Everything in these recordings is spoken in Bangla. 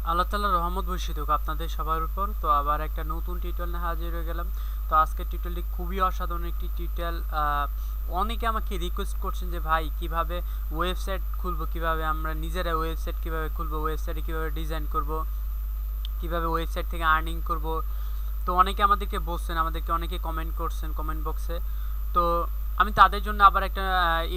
আল্লাহ তাআলার রহমত বর্ষিত হোক আপনাদের সবার উপর। তো আবার একটা নতুন টিউটোরিয়াল নিয়ে হাজির হয়ে গেলাম। তো আজকের টিউটোরিয়ালটি খুবই অসাধারণ একটি টিউটোরিয়াল। অনেকে আমাকে রিকোয়েস্ট করছেন যে ভাই কিভাবে ওয়েবসাইট খুলবো, কিভাবে আমরা নিজেরা ওয়েবসাইট কিভাবে খুলবো, ওয়েবসাইটে কিভাবে ডিজাইন করব, কিভাবে ওয়েবসাইট থেকে আর্নিং করব। তো অনেকে আমাদেরকে বলছেন, আমাদেরকে অনেকে কমেন্ট করছেন কমেন্ট বক্সে। তো আমি তাদের জন্য আবার একটা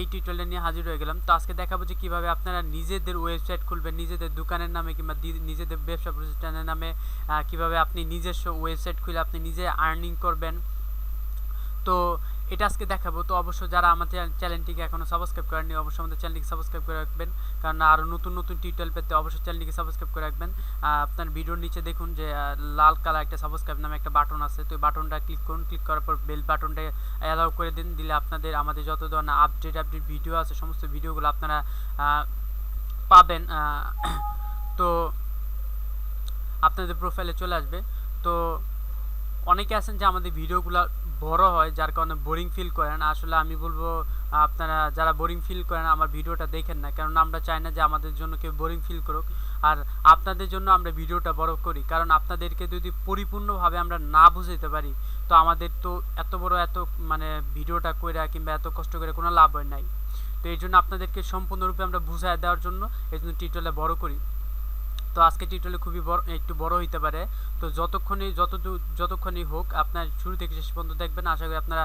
এই টিউটোরিয়াল নিয়ে হাজির হয়ে গেলাম। তো আজকে দেখাবো যে কীভাবে আপনারা নিজেদের ওয়েবসাইট খুলবেন, নিজেদের দোকানের নামে কিংবা নিজেদের ব্যবসা প্রতিষ্ঠানের নামে। কীভাবে আপনি নিজস্ব ওয়েবসাইট খুলে আপনি নিজে আর্নিং করবেন। তো এটা আজকে দেখাবো। তো অবশ্য যারা আমাদের চ্যানেলটিকে এখনও সাবস্ক্রাইব করেননি অবশ্যই আমাদের চ্যানেলটিকে সাবস্ক্রাইব করে রাখবেন, কারণ আরও নতুন নতুন টিউটোরিয়াল পেতে অবশ্যই চ্যানেলটিকে সাবস্ক্রাইব করে রাখবেন। আপনার ভিডিওর নিচে দেখুন যে লাল কালার একটা সাবস্ক্রাইব নামে একটা বাটন আছে। তো এই বাটনটা ক্লিক করুন, ক্লিক করার পর বেল বাটনটা অ্যালাউ করে দিন। দিলে আপনাদের আমাদের যত ধরনের আপডেট ভিডিও আছে সমস্ত ভিডিওগুলো আপনারা পাবেন। তো আপনাদের প্রোফাইলে চলে আসবে। তো অনেকে আছেন যে আমাদের ভিডিওগুলো বড় হয় যার কারণে বোরিং ফিল করেন। আসলে আমি বলবো আপনারা যারা বোরিং ফিল করেন আমার ভিডিওটা দেখেন না, কারণ আমরা চাই না যে আমাদের জন্য কেউ বোরিং ফিল করুক। আর আপনাদের জন্য আমরা ভিডিওটা বড় করি, কারণ আপনাদেরকে যদি পরিপূর্ণভাবে আমরা না বুঝাইতে পারি তো আমাদের তো এত বড় মানে ভিডিওটা কইরা কিংবা এত কষ্ট করে কোনো লাভ হয় নাই। তো এই জন্য আপনাদেরকে সম্পূর্ণরূপে আমরা বুঝাই দেওয়ার জন্য এই জন্য টিউটোরিয়ালে বড় করি। তো আজকে টিউটোরিয়াল খুবই একটু বড় হইতে পারে। তো যতক্ষণই হোক আপনার শুরু থেকে শেষ পর্যন্ত দেখবেন। আশা করি আপনারা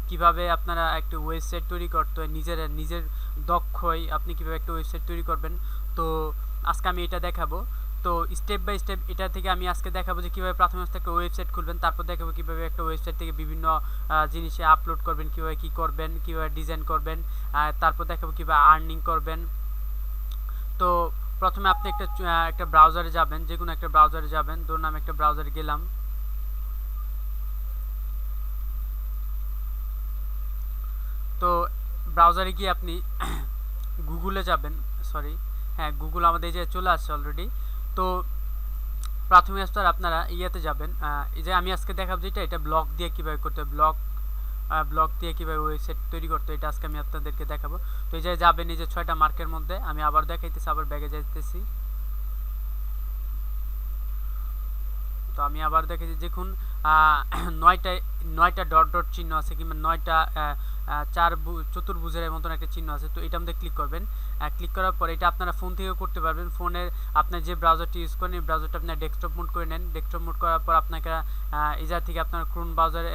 কিভাবে আপনারা একটা ওয়েবসাইট তৈরি করতে হয় নিজের দক্ষই আপনি কিভাবে একটা ওয়েবসাইট তৈরি করবেন। তো আজকে আমি এটা দেখাবো। তো স্টেপ বাই স্টেপ এটা থেকে আমি আজকে দেখাবো যে কীভাবে প্রাথমিক একটা ওয়েবসাইট খুলবেন, তারপর দেখাবো কীভাবে একটা ওয়েবসাইট থেকে বিভিন্ন জিনিসে আপলোড করবেন, কীভাবে কী করবেন, কীভাবে ডিজাইন করবেন, তারপর দেখাবো কীভাবে আর্নিং করবেন। তো প্রথমে আপনি একটা ব্রাউজারে যাবেন, যে কোনো একটা ব্রাউজারে যাবেন। ধরুন আমি একটা ব্রাউজারে গেলাম। তো ব্রাউজারে গিয়ে আপনি গুগলে যাবেন, সরি হ্যাঁ গুগল আমাদের এই যে চলে আসছে অলরেডি। তো প্রাথমিক স্তর আপনারা ইয়েতে যাবেন। এই যে আমি আজকে দেখাবো যেটা এটা ব্লগ দিয়ে কীভাবে করতে হয়, ব্লগ দিয়ে কীভাবে ওয়েবসাইট তৈরি করতে হয় এটা আজকে আমি আপনাদেরকে দেখাবো। তো এই যে যাবেন এই যে 6টা মার্কের মধ্যে, আমি আবার দেখাইতেছি, আবার ব্যাগে যাইতেছি। তো আমি আবার দেখেছি দেখুন 9টা ডট ডট চিহ্ন আছে কিংবা 9টা চতুর্ভুজের মতন একটা চিহ্ন আছে। তো এটা আমাদের ক্লিক করবেন। ক্লিক করার পর এটা আপনারা ফোন থেকেও করতে পারবেন। ফোনের আপনার যে ব্রাউজারটি ইউজ করেন এই ব্রাউজারটা আপনার ডেস্কটপ মোড করে নেন। ডেস্কটপ মোড করার পর আপনাকে এই থেকে আপনার ক্রোম ব্রাউজার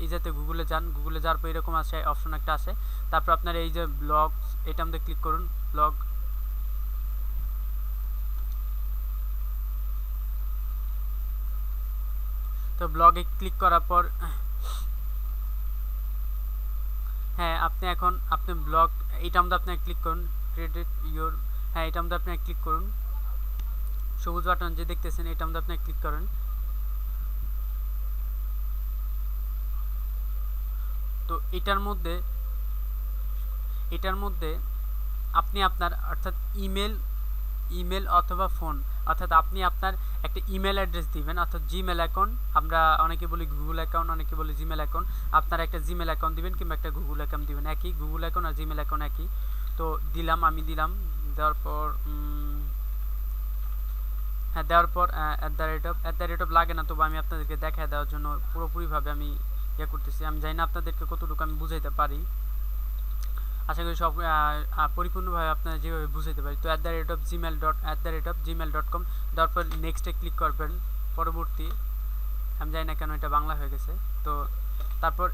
এই যাতে গুগলে যান। গুগলে যাওয়ার পর এরকম আসে অপশন একটা আসে। তারপর আপনার এই যে ব্লগ এটা আমাদের ক্লিক করুন। ব্লগ তো ব্লগে ক্লিক করার পর হ্যাঁ আপনি ব্লগ এটা মধ্যে আপনি ক্লিক করুন। ক্রিয়েট ইউর হ্যাঁ এটা মধ্যে আপনি ক্লিক করুন। সবুজ বাটন যে দেখতেছেন এটা মধ্যে আপনি ক্লিক করেন। তো এটার মধ্যে আপনি আপনার অর্থাৎ ইমেল অথবা ফোন, অর্থাৎ আপনি আপনার একটা ইমেল অ্যাড্রেস দিবেন, অর্থাৎ জিমেল অ্যাকাউন্ট। আমরা অনেকে বলি গুগল অ্যাকাউন্ট, অনেকে বলি জিমেল অ্যাকাউন্ট। আপনারা একটা জিমেল অ্যাকাউন্ট দিবেন কিংবা একটা গুগল অ্যাকাউন্ট দিবেন, একই গুগল অ্যাকাউন্ট আর জিমেল অ্যাকাউন্ট একই। তো আমি দিলাম। দেওয়ার পর হ্যাঁ দেওয়ার পর অ্যাট দ্য রেট অফ লাগে না, তবু আমি আপনাদেরকে দেখা দেওয়ার জন্য পুরোপুরিভাবে আমি ইয়ে করতেছি। আমি জানি না আপনাদেরকে কতটুকু আমি বুঝাইতে পারি, আশা করি সব পরিপূর্ণভাবে আপনারা যেভাবে বুঝাইতে পারি। তো @gmail.com দেওয়ার পর নেক্সটে ক্লিক করবেন। পরবর্তী আমি জানি না কেন এটা বাংলা হয়ে গেছে। তো তারপর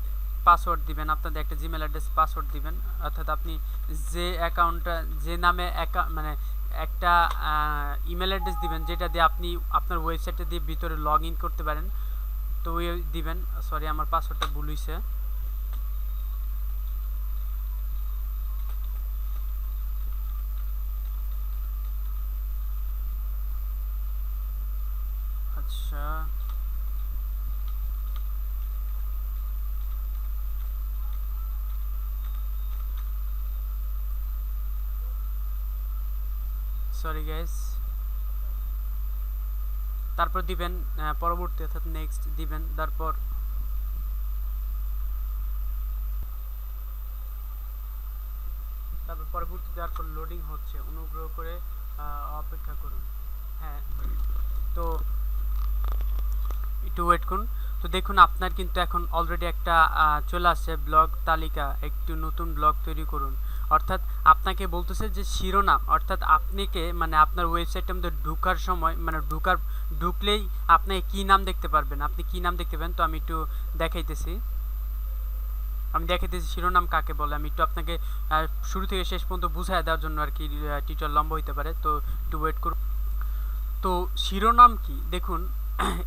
পাসওয়ার্ড দিবেন, আপনাদের একটা জিমেল অ্যাড্রেস পাসওয়ার্ড দিবেন, অর্থাৎ আপনি যে অ্যাকাউন্টটা যে নামে মানে একটা ইমেল অ্যাড্রেস দিবেন যেটা দিয়ে আপনি আপনার ওয়েবসাইটে দিয়ে ভিতরে লগ ইন করতে পারেন। তো ওই দিবেন। সরি আমার পাসওয়ার্ডটা ভুল হয়েছে। আচ্ছা সরি গাইস। তারপর দিবেন পরবর্তী অর্থাৎ নেক্সট দিবেন। তারপর পরবর্তী দেওয়ার পর লোডিং হচ্ছে, অনুগ্রহ করে অপেক্ষা করুন। ওয়েট করুন। তো দেখুন আপনার কিন্তু এখন অলরেডি একটা চলে আসছে ব্লগ তালিকা, একটু নতুন ব্লগ তৈরি করুন। অর্থাৎ আপনাকে বলতেছে যে শিরোনাম, অর্থাৎ আপনাকে মানে আপনার ওয়েবসাইটের মধ্যে ঢোকার সময় মানে ঢুকলেই আপনি কি নাম দেখতে পারবেন, আপনি কি নাম দেখতে পাবেন। তো আমি একটু দেখাইতেছি, শিরোনাম কাকে বলে। আমি একটু আপনাকে শুরু থেকে শেষ পর্যন্ত বুঝাই দেওয়ার জন্য আর কি, টিউটোরিয়াল লম্বা হইতে পারে, তো একটু ওয়েট করুন। তো শিরোনাম কি দেখুন,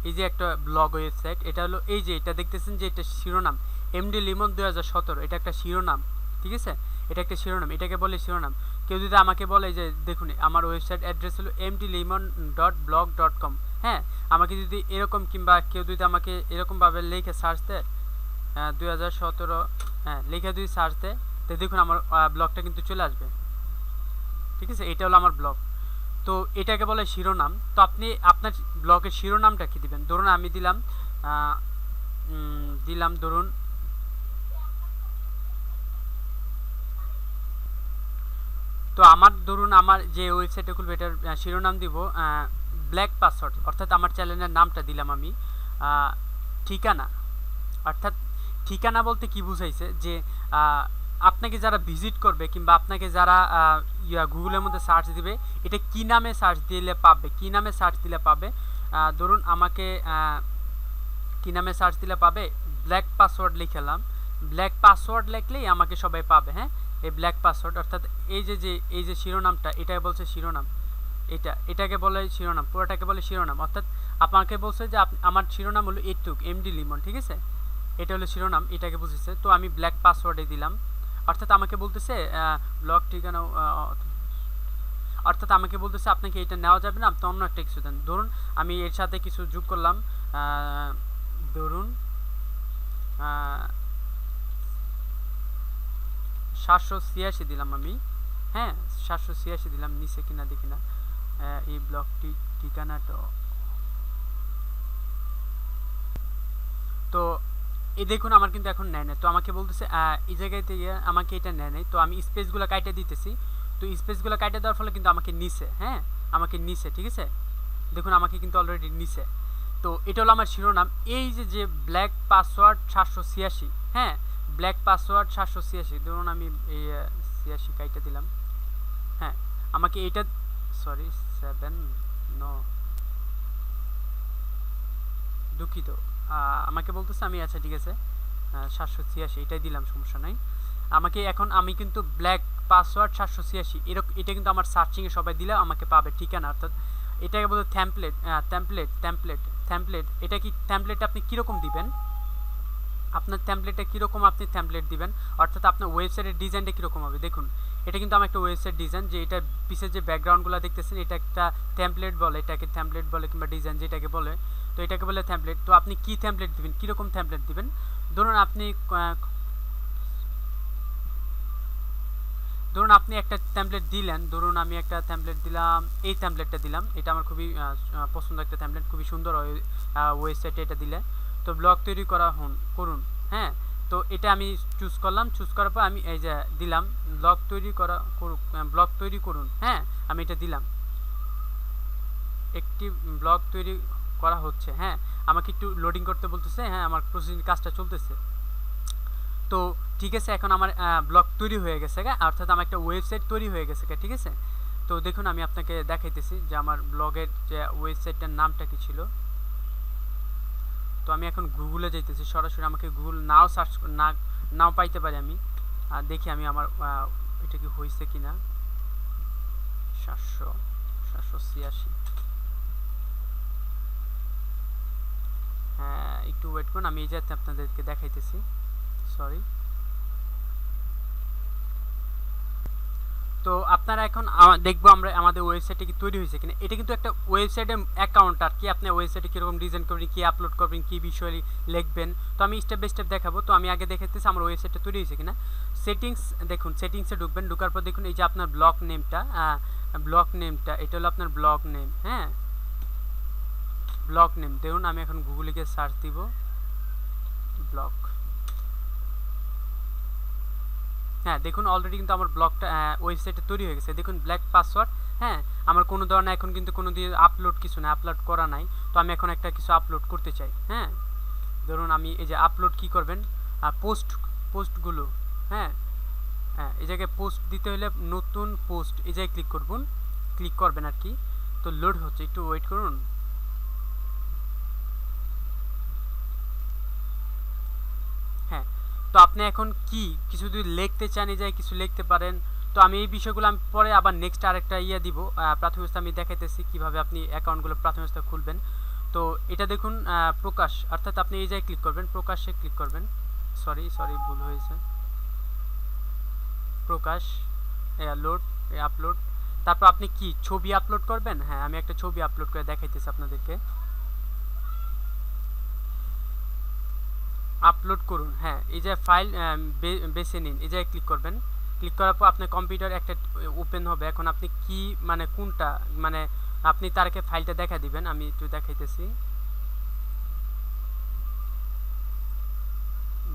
এই যে একটা ব্লগ ওয়েবসাইট, এটা হলো এই যে এটা দেখতেছেন যে এটা শিরোনাম এমডি লিমন 2017, এটা একটা শিরোনাম, ঠিক আছে, এটা একটা শিরোনাম, এটাকে বলে শিরোনাম। কেউ যদি আমাকে বলে যে দেখুন আমার ওয়েবসাইট অ্যাড্রেস হলো mdlimon.blog.com, হ্যাঁ, আমাকে যদি এরকম কিংবা কেউ যদি আমাকে এরকমভাবে লিখে সার্চ দেয় 2017, হ্যাঁ লিখে যদি সার্চ দেয়, তো দেখুন আমার ব্লগটা কিন্তু চলে আসবে, ঠিক আছে, এটা হলো আমার ব্লগ। তো এটাকে বলে শিরোনাম। তো আপনি আপনার ব্লগের শিরোনামটা কি দিবেন, ধরুন আমি দিলাম ধরুন তো আমার যে ওয়েবসাইটে খুলবে এটার শিরোনাম দিব ব্ল্যাক পাসওয়ার্ড, অর্থাৎ আমার চ্যানেলের নামটা দিলাম আমি। ঠিকানা, অর্থাৎ ঠিকানা বলতে কি বুঝাইছে যে আপনাকে যারা ভিজিট করবে কিংবা আপনাকে যারা গুগলের মধ্যে সার্চ দিবে, এটা কি নামে সার্চ দিলে পাবে, ধরুন আমাকে কি নামে সার্চ দিলে পাবে, ব্ল্যাক পাসওয়ার্ড লিখলাম, ব্ল্যাক পাসওয়ার্ড লিখলেই আমাকে সবাই পাবে, হ্যাঁ, এই ব্ল্যাক পাসওয়ার্ড। অর্থাৎ এই যে শিরোনামটা, এটাকে বলছে শিরোনাম, এটাকে বলে শিরোনাম, পুরোটাকে বলে শিরোনাম। অর্থাৎ আপনাকে বলছে যে আমার শিরোনাম হলো এইটুক এমডি লিমন, ঠিক আছে, এটা হলো শিরোনাম, এটাকে বুঝেছে। তো আমি ব্ল্যাক পাসওয়ার্ডে দিলাম, অর্থাৎ আমাকে বলতেছে ব্লগ ঠিকানা, অর্থাৎ আমাকে বলতেছে আপনাকে এটা নেওয়া যাবে না, আপনি অন্য একটা কিছু দেন। ধরুন আমি এর সাথে কিছু যোগ করলাম, ধরুন 786 দিলাম আমি, হ্যাঁ 786 দিলাম, নিচে কিনা দেখি না এই ব্লগটি ঠিকানাটা। তো এই দেখুন আমার কিন্তু এখন নেয় না, তো আমাকে বলতেছে এই জায়গায় থেকে আমাকে এটা নেয় নাই, তো আমি স্পেসগুলো কাটে দিতেছি। তো স্পেসগুলো কাটে দেওয়ার ফলে কিন্তু আমাকে নিচে, হ্যাঁ আমাকে নিচে, ঠিক আছে, দেখুন আমাকে কিন্তু অলরেডি নিচে। তো এটা হলো আমার শিরোনাম। এই যে ব্ল্যাক পাসওয়ার্ড 786, হ্যাঁ ব্ল্যাক পাসওয়ার্ড 786, ধরুন আমি এই 86 কাইটা দিলাম, হ্যাঁ আমাকে এটা সরি 7 নো দুঃখিত, আমাকে বলতেছে আমি আচ্ছা ঠিক আছে 786 এটাই দিলাম, সমস্যা নাই। আমি কিন্তু ব্ল্যাক পাসওয়ার্ড 786 এটা কিন্তু আমার সার্চিংয়ে সবাই দিলে আমাকে পাবে ঠিকানা। অর্থাৎ এটাকে বলে ট্যাম্পলেট। এটা কি ট্যাম্পলেট আপনি কীরকম দিবেন, আপনার ট্যাম্পলেটটা কীরকম আপনি ট্যাম্পলেট দিবেন, অর্থাৎ আপনার ওয়েবসাইটের ডিজাইনটা কীরকম হবে। দেখুন এটা কিন্তু আমার একটা ওয়েবসাইট ডিজাইন, যে এটা পিছের যে ব্যাকগ্রাউন্ডগুলো দেখতেছেন এটা একটা ট্যাম্পলেট বলে, এটাকে ট্যাম্পলেট বলে কিংবা ডিজাইন যেটাকে বলে, তো এটাকে বলে ট্যাম্পলেট। তো আপনি কি ট্যাম্পলেট দিবেন, কীরকম ট্যাম্পলেট দিবেন, ধরুন আপনি একটা ট্যাম্পলেট দিলেন, ধরুন আমি একটা ট্যাম্পলেট দিলাম, এই ট্যাম্পলেটটা দিলাম, এটা আমার খুবই পছন্দ একটা ট্যাম্পলেট, খুবই সুন্দর ওয়েবসাইটে এটা দিলে। তো ব্লগ তৈরি করুন, হ্যাঁ তো এটা আমি চুজ করলাম, চুজ করার পর আমি এই যে দিলাম ব্লগ তৈরি করুন, হ্যাঁ আমি এটা দিলাম, একটি ব্লগ তৈরি করা হচ্ছে, হ্যাঁ আমাকে একটু লোডিং করতে বলতেছে, হ্যাঁ আমার প্রসেসিং কাজটা চলতেছে। তো ঠিক আছে, এখন আমার ব্লগ তৈরি হয়ে গেছে, অর্থাৎ আমার একটা ওয়েবসাইট তৈরি হয়ে গেছে, ঠিক আছে। তো দেখুন আমি আপনাকে দেখাইতেছি যে আমার ব্লগের যে ওয়েবসাইটটার নামটা কি ছিল। তো আমি এখন গুগলে যাইতেছি সরাসরি, আমাকে গুগল নাও পাইতে পারি আমি, দেখি আমি আমার এটা কি হয়েছে কিনা। 786, হ্যাঁ একটু ওয়েট করুন, আমি এই যে আপনাদেরকে দেখাইতেছি, সরি। তো আপনারা এখন দেখবো আমরা আমাদের ওয়েবসাইটে কি তৈরি হয়েছে কিনা। এটা কিন্তু একটা ওয়েবসাইটের অ্যাকাউন্ট আর কি, আপনি ওয়েবসাইটে কীরকম ডিজাইন করবেন, কী আপলোড করবেন, কী বিষয়ে লিখবেন, তো আমি স্টেপ বাই স্টেপ দেখাবো। তো আমি আগে দেখাতেছি আমার ওয়েবসাইটটা তৈরি হয়েছে কিনা। সেটিংস দেখুন, সেটিংসে ঢুকবেন, ঢোকার পর দেখুন এই যে আপনার ব্লগ নেমটা এটা হলো আপনার ব্লগ নেম, হ্যাঁ ব্লগ নেম। দেখুন আমি এখন গুগলে গিয়ে সার্চ দিব ব্লগ, হ্যাঁ দেখুন অলরেডি কিন্তু আমার ব্লগটা ওয়েবসাইটে তৈরি হয়ে গেছে। দেখুন ব্ল্যাক পাসওয়ার্ড হ্যাঁ, আমার কোনো ধরনের এখন কিন্তু কোনো দিয়ে আপলোড কিছু না, আপলোড করা নাই। তো আমি এখন একটা কিছু আপলোড করতে চাই। হ্যাঁ, ধরুন আমি এই যে আপলোড কি করবেন, পোস্টগুলো, হ্যাঁ হ্যাঁ, এই জায়গায় পোস্ট দিতে হলে নতুন পোস্ট এই জায়গায় ক্লিক করবেন আর কি। তো লোড হচ্ছে, একটু ওয়েট করুন। হ্যাঁ, তো আপনি এখন কিছু যদি লিখতে চান এই জায়গায় কিছু লিখতে পারেন। তো আমি এই বিষয়গুলো আমি পরে আবার নেক্সট আরেকটা দিব, প্রাথমিক অবস্থা আমি দেখাইতেছি কিভাবে আপনি অ্যাকাউন্টগুলো প্রাথমিক অবস্থা খুলবেন। তো এটা দেখুন প্রকাশ, অর্থাৎ আপনি এই জায়গায় ক্লিক করবেন, প্রকাশে ক্লিক করবেন। সরি ভুল হয়েছে, প্রকাশ, লোড, আপলোড। তারপর আপনি কি ছবি আপলোড করবেন? হ্যাঁ, আমি একটা ছবি আপলোড করে দেখাইতেছি আপনাদেরকে। আপলোড করুন। হ্যাঁ, এই যে ফাইল বেছে নিন, এই জায়গায় ক্লিক করবেন। ক্লিক করার পর আপনার কম্পিউটার একটা ওপেন হবে। এখন আপনি কি মানে কোনটা মানে আপনি তারকে ফাইলটা দেখা দিবেন, আমি একটু দেখাইতেছি।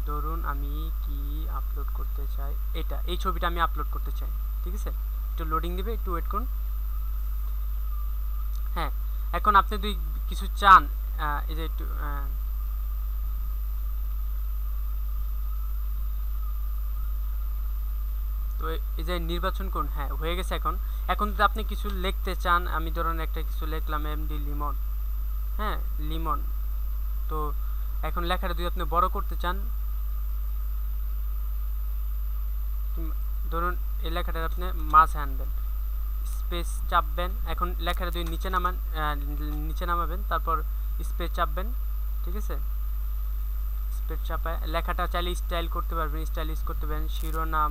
ধরুন আমি কি আপলোড করতে চাই, এই ছবিটা আমি আপলোড করতে চাই। ঠিক আছে, একটু লোডিং দিবে, একটু ওয়েট করুন। হ্যাঁ, এখন আপনি যদি কিছু চান, এই যে একটু তো এই যে নির্বাচন করুন। হ্যাঁ, হয়ে গেছে। এখন যদি আপনি কিছু লিখতে চান, আমি ধরুন একটা কিছু লিখলাম এমডি লিমন। হ্যাঁ, লিমন। তো এখন লেখাটা যদি আপনি বড় করতে চান, ধরুন এই লেখাটা আপনি মাঝে আনবেন, স্পেস চাপবেন। এখন লেখাটা যদি নিচে নামাবেন, তারপর স্পেস চাপবেন। ঠিক আছে, স্পেস চাপায় লেখাটা চাইলে স্টাইল করতে পারবেন, স্টাইলিশ করতে পারবেন, শিরোনাম,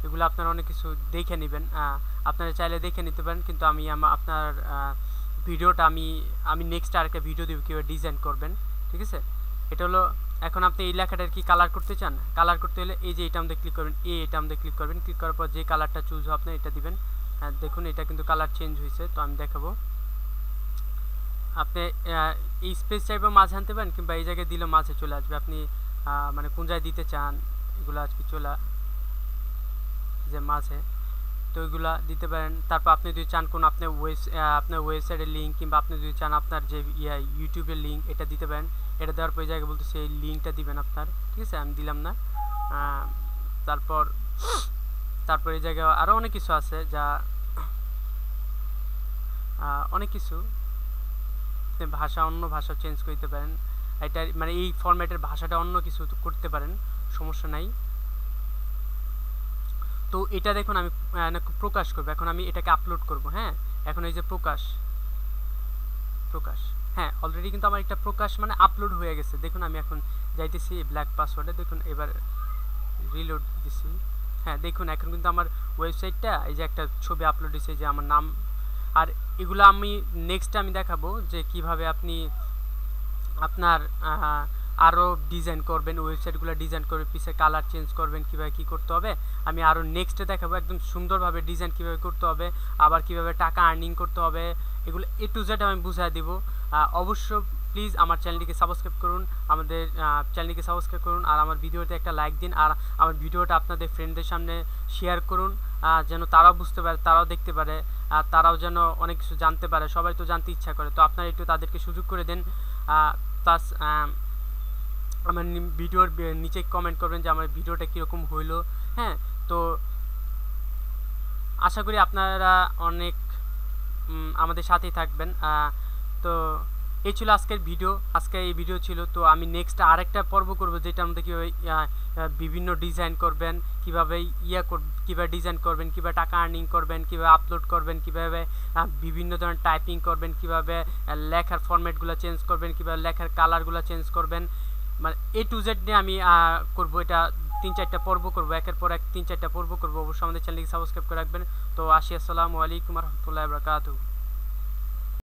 এগুলো আপনারা অনেক কিছু দেখে নেবেন। আপনারা চাইলে দেখে নিতে পারেন, কিন্তু আমি আপনার ভিডিওটা আমি নেক্সট আরেকটা ভিডিও দেবো কীভাবে ডিজাইন করবেন। ঠিক আছে, এটা হলো। এখন আপনি এই লেখাটার কি কালার করতে চান, কালার করতে হলে এই যে এটা আমাদের ক্লিক করবেন, এটা আমাদের ক্লিক করবেন। ক্লিক করার পর যে কালারটা চুজ হবে আপনি এটা দিবেন। হ্যাঁ, দেখুন এটা কিন্তু কালার চেঞ্জ হয়েছে। তো আমি দেখাবো, আপনি এই স্পেস চাইবে মাঝে আনতে পারেন, কিংবা এই জায়গায় দিলে মাঝে চলে আসবে। আপনি মানে কোন জায়গায় দিতে চান এগুলো আজকে যে মাঝে, তো এগুলা দিতে পারেন। তারপর আপনি যদি চান কোন আপনার ওয়েবসাইটের লিঙ্ক, কিংবা আপনি যদি চান আপনার যে ইউটিউবের লিঙ্ক, এটা দিতে পারেন। এটা দেওয়ার পর এই জায়গায় বলতেছে এই লিঙ্কটা দিবেন আপনার। ঠিক আছে, আমি দিলাম না। তারপর এই জায়গায় আরও অনেক কিছু আছে, যা অনেক কিছু ভাষা, অন্য ভাষা চেঞ্জ করতে পারেন। এটা মানে এই ফরম্যাটের ভাষাটা অন্য কিছু করতে পারেন, সমস্যা নাই। তো এটা দেখুন আমি প্রকাশ করব। এখন আমি এটাকে আপলোড করব। হ্যাঁ, এখন এই যে প্রকাশ, হ্যাঁ অলরেডি কিন্তু আমার একটা প্রকাশ মানে আপলোড হয়ে গেছে। দেখুন আমি এখন যাইতেছি ব্ল্যাক পাসওয়ার্ডে, দেখুন এবার রিলোড দিতেছি। হ্যাঁ, দেখুন এখন কিন্তু আমার ওয়েবসাইটটা এই যে একটা ছবি আপলোড দিয়েছে, যে আমার নাম। আর এগুলো আমি নেক্সট আমি দেখাবো যে কিভাবে আপনি আপনার আরও ডিজাইন করবেন, ওয়েবসাইটগুলো ডিজাইন করবেন, পিছে কালার চেঞ্জ করবেন, কীভাবে কী করতে হবে আমি আরও নেক্সটে দেখাবো। একদম সুন্দরভাবে ডিজাইন কীভাবে করতে হবে, আবার কীভাবে টাকা আর্নিং করতে হবে, এগুলো A to Z আমি বুঝিয়ে দিব। অবশ্য প্লিজ আমার চ্যানেলটিকে সাবস্ক্রাইব করুন, আমাদের চ্যানেলটিকে সাবস্ক্রাইব করুন, আর আমার ভিডিওতে একটা লাইক দিন, আর আমার ভিডিওটা আপনাদের ফ্রেন্ডদের সামনে শেয়ার করুন, যেন তারাও বুঝতে পারে, তারাও দেখতে পারে, আর তারাও যেন অনেক কিছু জানতে পারে। সবাই তো জানতে ইচ্ছা করে, তো আপনারা একটু তাদেরকে সুযোগ করে দেন। প্লাস আমার ভিডিওর নিচে কমেন্ট করবেন যে আমার ভিডিওটা কীরকম হইলো। হ্যাঁ, তো আশা করি আপনারা অনেক আমাদের সাথেই থাকবেন। তো এই ছিল আজকের ভিডিও, এই ভিডিও ছিল। তো আমি নেক্সট আরেকটা পর্ব করব, যেটা আমাদের কীভাবে বিভিন্ন ডিজাইন করবেন, কীভাবে কীভাবে ডিজাইন করবেন, কীভাবে টাকা আর্নিং করবেন, কীভাবে আপলোড করবেন, কীভাবে বিভিন্ন ধরনের টাইপিং করবেন, কীভাবে লেখার ফরম্যাটগুলো চেঞ্জ করবেন, কীভাবে লেখার কালারগুলো চেঞ্জ করবেন, মানে A to Z নিয়ে আমি করব। এটা 3-4টা পর্ব করব, একের পর এক 3-4টা পর্ব করব। অবশ্যই আমাদের চ্যানেলকে সাবস্ক্রাইব করে রাখবেন। তো আসি, আসসালামু আলাইকুম রহমতুল্লাহি ওয়া বারাকাতুহু।